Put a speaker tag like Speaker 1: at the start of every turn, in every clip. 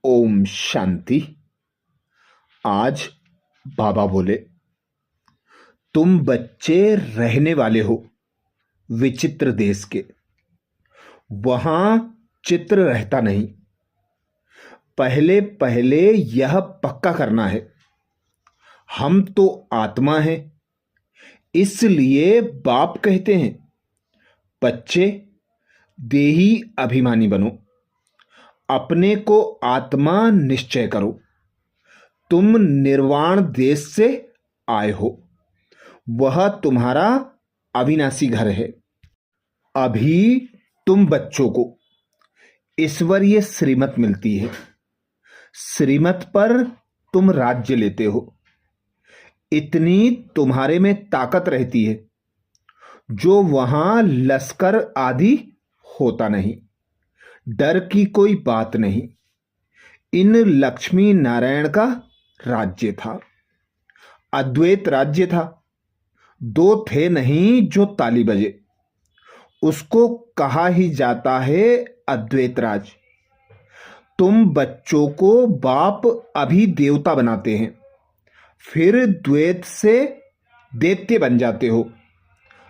Speaker 1: ओम शांति। आज बाबा बोले, तुम बच्चे रहने वाले हो विचित्र देश के। वहां चित्र रहता नहीं। पहले पहले यह पक्का करना है, हम तो आत्मा हैं। इसलिए बाप कहते हैं, बच्चे देही अभिमानी बनो, अपने को आत्मा निश्चय करो। तुम निर्वाण देश से आए हो, वह तुम्हारा अविनाशी घर है। अभी तुम बच्चों को ईश्वरीय श्रीमत मिलती है। श्रीमत पर तुम राज्य लेते हो। इतनी तुम्हारे में ताकत रहती है जो वहां लश्कर आदि होता नहीं। डर की कोई बात नहीं। इन लक्ष्मी नारायण का राज्य था, अद्वैत राज्य था। दो थे नहीं जो ताली बजे, उसको कहा ही जाता है अद्वैत राज। तुम बच्चों को बाप अभी देवता बनाते हैं, फिर द्वैत से दैत्य बन जाते हो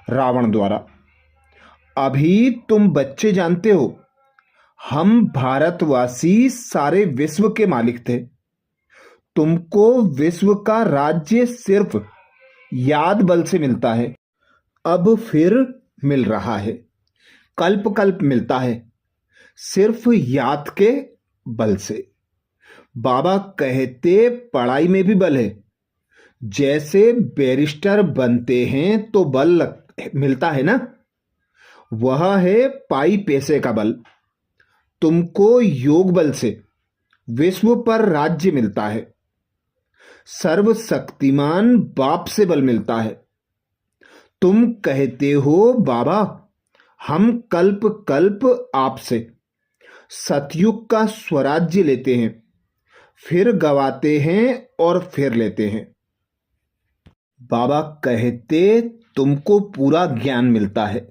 Speaker 1: रावण द्वारा। अभी तुम बच्चे जानते हो, हम भारतवासी सारे विश्व के मालिक थे। तुमको विश्व का राज्य सिर्फ याद बल से मिलता है। अब फिर मिल रहा है, कल्प कल्प मिलता है, सिर्फ याद के बल से। बाबा कहते पढ़ाई में भी बल है। जैसे बैरिस्टर बनते हैं तो बल मिलता है ना, वह है पाई पैसे का बल। तुमको योग बल से विश्व पर राज्य मिलता है। सर्वशक्तिमान बाप से बल मिलता है। तुम कहते हो, बाबा हम कल्प कल्प आपसे सतयुग का स्वराज्य लेते हैं, फिर गवाते हैं और फिर लेते हैं। बाबा कहते तुमको पूरा ज्ञान मिलता है।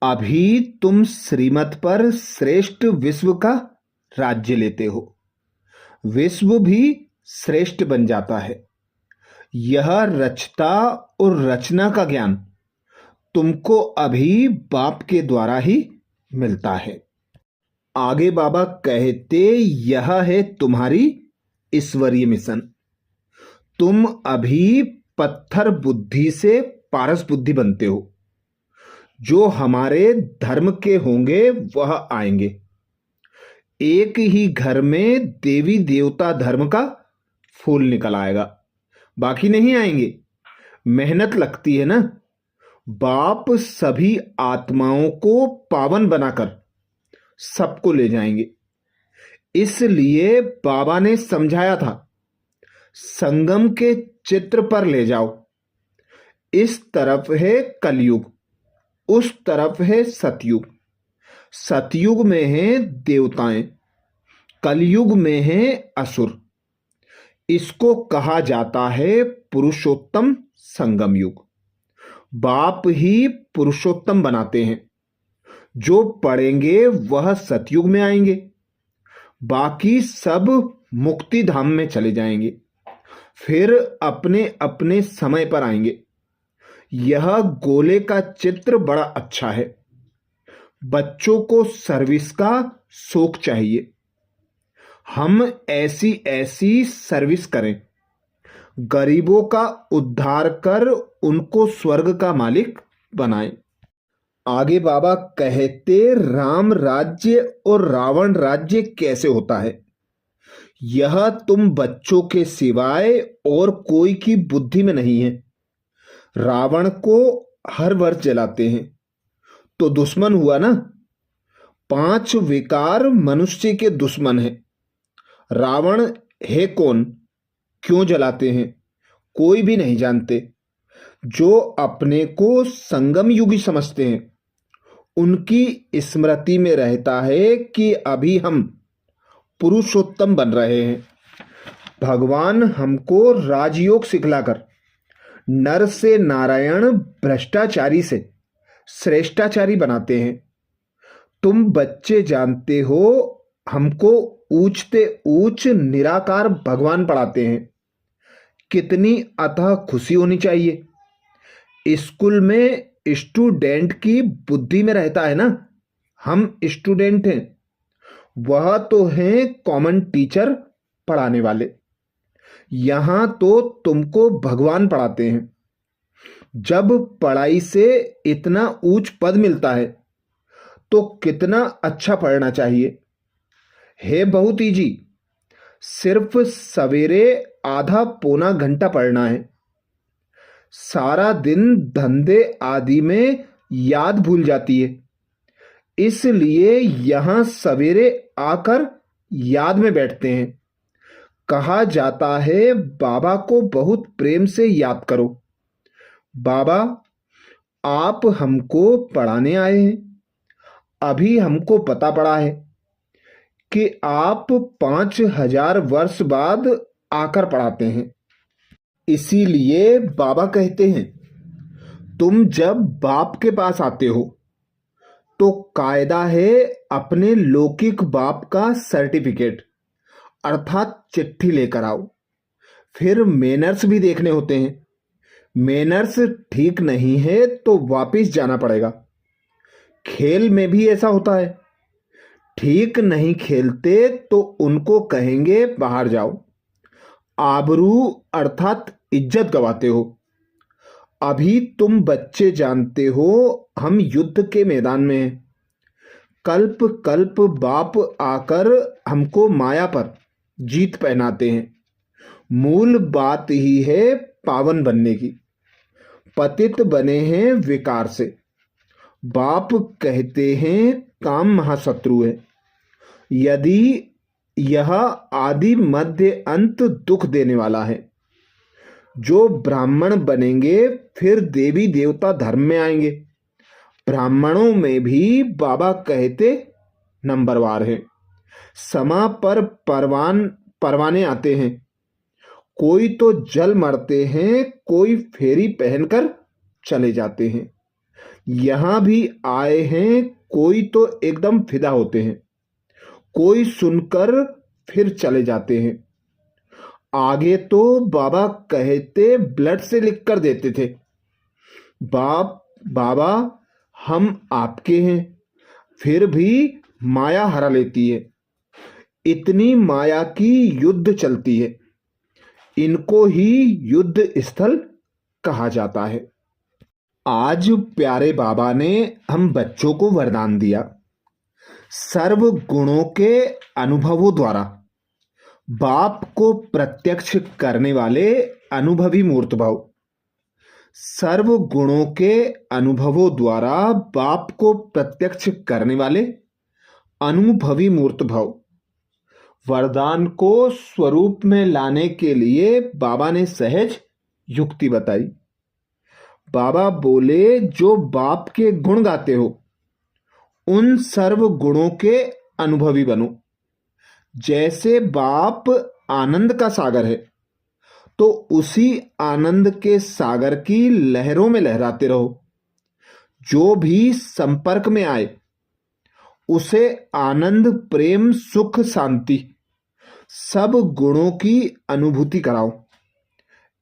Speaker 1: अभी तुम श्रीमत पर श्रेष्ठ विश्व का राज्य लेते हो। विश्व भी श्रेष्ठ बन जाता है। यह रचता और रचना का ज्ञान तुमको अभी बाप के द्वारा ही मिलता है। आगे बाबा कहते, यह है तुम्हारी ईश्वरीय मिशन। तुम अभी पत्थर बुद्धि से पारस बुद्धि बनते हो। जो हमारे धर्म के होंगे वह आएंगे। एक ही घर में देवी देवता धर्म का फूल निकल आएगा, बाकी नहीं आएंगे। मेहनत लगती है ना। बाप सभी आत्माओं को पावन बनाकर सबको ले जाएंगे। इसलिए बाबा ने समझाया था, संगम के चित्र पर ले जाओ। इस तरफ है कलयुग, उस तरफ है सतयुग। सतयुग में है देवताएं, कलयुग में है असुर। इसको कहा जाता है पुरुषोत्तम संगम युग। बाप ही पुरुषोत्तम बनाते हैं। जो पढ़ेंगे वह सतयुग में आएंगे, बाकी सब मुक्ति धाम में चले जाएंगे, फिर अपने अपने समय पर आएंगे। यह गोले का चित्र बड़ा अच्छा है। बच्चों को सर्विस का शौक चाहिए। हम ऐसी ऐसी सर्विस करें, गरीबों का उद्धार कर उनको स्वर्ग का मालिक बनाएं। आगे बाबा कहते, राम राज्य और रावण राज्य कैसे होता है, यह तुम बच्चों के सिवाय और कोई की बुद्धि में नहीं है। रावण को हर वर्ष जलाते हैं तो दुश्मन हुआ ना। 5 विकार मनुष्य के दुश्मन हैं। रावण है कौन, क्यों जलाते हैं, कोई भी नहीं जानते। जो अपने को संगम युगी समझते हैं, उनकी स्मृति में रहता है कि अभी हम पुरुषोत्तम बन रहे हैं। भगवान हमको राजयोग सिखलाकर नर से नारायण, भ्रष्टाचारी से श्रेष्ठाचारी बनाते हैं। तुम बच्चे जानते हो, हमको ऊंचते ऊंच निराकार भगवान पढ़ाते हैं। कितनी अतः खुशी होनी चाहिए। स्कूल में स्टूडेंट की बुद्धि में रहता है ना, हम स्टूडेंट हैं, वह तो हैं कॉमन टीचर पढ़ाने वाले। यहां तो तुमको भगवान पढ़ाते हैं। जब पढ़ाई से इतना ऊंच पद मिलता है तो कितना अच्छा पढ़ना चाहिए। है बहुत इजी, सिर्फ सवेरे आधा पौना घंटा पढ़ना है। सारा दिन धंधे आदि में याद भूल जाती है, इसलिए यहां सवेरे आकर याद में बैठते हैं। कहा जाता है बाबा को बहुत प्रेम से याद करो। बाबा, आप हमको पढ़ाने आए हैं। अभी हमको पता पड़ा है कि आप 5000 वर्ष बाद आकर पढ़ाते हैं। इसीलिए बाबा कहते हैं तुम जब बाप के पास आते हो तो कायदा है अपने लौकिक बाप का सर्टिफिकेट अर्थात चिट्ठी लेकर आओ। फिर मैनर्स भी देखने होते हैं। मैनर्स ठीक नहीं है तो वापस जाना पड़ेगा। खेल में भी ऐसा होता है। ठीक नहीं खेलते तो उनको कहेंगे बाहर जाओ। आबरू अर्थात इज्जत गवाते हो। अभी तुम बच्चे जानते हो हम युद्ध के मैदान में हैं। कल्प कल्प बाप आकर हमको माया पर जीत पहनाते हैं। मूल बात ही है पावन बनने की। पतित बने हैं विकार से। बाप कहते हैं काम महाशत्रु है। यदि यह आदि मध्य अंत दुख देने वाला है। जो ब्राह्मण बनेंगे फिर देवी देवता धर्म में आएंगे। ब्राह्मणों में भी बाबा कहते नंबरवार है। समा पर परवाने आते हैं। कोई तो जल मरते हैं, कोई फेरी पहनकर चले जाते हैं। यहां भी आए हैं, कोई तो एकदम फिदा होते हैं, कोई सुनकर फिर चले जाते हैं। आगे तो बाबा कहते ब्लड से लिख कर देते थे, बाबा हम आपके हैं। फिर भी माया हरा लेती है। इतनी माया की युद्ध चलती है। इनको ही युद्ध स्थल कहा जाता है। आज प्यारे बाबा ने हम बच्चों को वरदान दिया। सर्व गुणों के अनुभवों द्वारा बाप को प्रत्यक्ष करने वाले अनुभवी मूर्त भाव। सर्व गुणों के अनुभवों द्वारा बाप को प्रत्यक्ष करने वाले अनुभवी मूर्त भाव। वरदान को स्वरूप में लाने के लिए बाबा ने सहज युक्ति बताई। बाबा बोले जो बाप के गुण गाते हो उन सर्व गुणों के अनुभवी बनो। जैसे बाप आनंद का सागर है तो उसी आनंद के सागर की लहरों में लहराते रहो। जो भी संपर्क में आए उसे आनंद प्रेम सुख शांति सब गुणों की अनुभूति कराओ।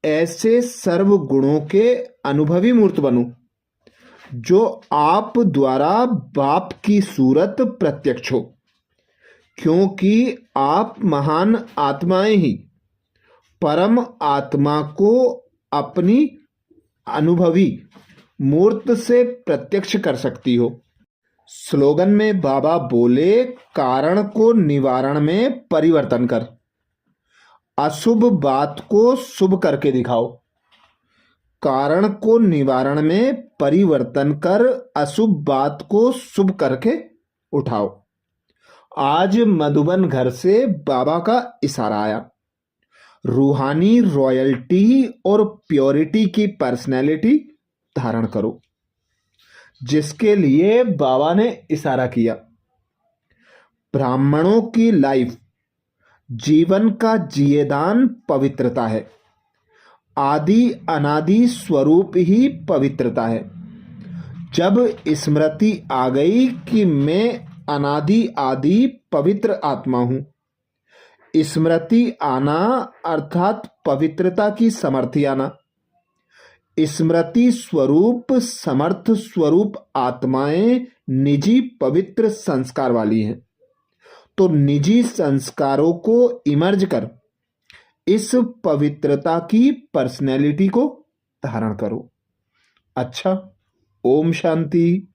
Speaker 1: ऐसे सर्व गुणों के अनुभवी मूर्त बनो जो आप द्वारा बाप की सूरत प्रत्यक्ष हो। क्योंकि आप महान आत्माएं ही परम आत्मा को अपनी अनुभवी मूर्त से प्रत्यक्ष कर सकती हो। स्लोगन में बाबा बोले कारण को निवारण में परिवर्तन कर। अशुभ बात को शुभ करके दिखाओ। कारण को निवारण में परिवर्तन कर अशुभ बात को शुभ करके उठाओ। आज मधुबन घर से बाबा का इशारा आया। रूहानी रॉयल्टी और प्योरिटी की पर्सनैलिटी धारण करो, जिसके लिए बाबा ने इशारा किया। ब्राह्मणों की लाइफ जीवन का जियेदान पवित्रता है। आदि अनादि स्वरूप ही पवित्रता है। जब स्मृति आ गई कि मैं अनादि आदि पवित्र आत्मा हूं। स्मृति आना अर्थात पवित्रता की समर्थी आना। स्मृति स्वरूप समर्थ स्वरूप आत्माएं निजी पवित्र संस्कार वाली हैं। तो निजी संस्कारों को इमर्ज कर इस पवित्रता की पर्सनैलिटी को धारण करो। अच्छा, ओम शांति।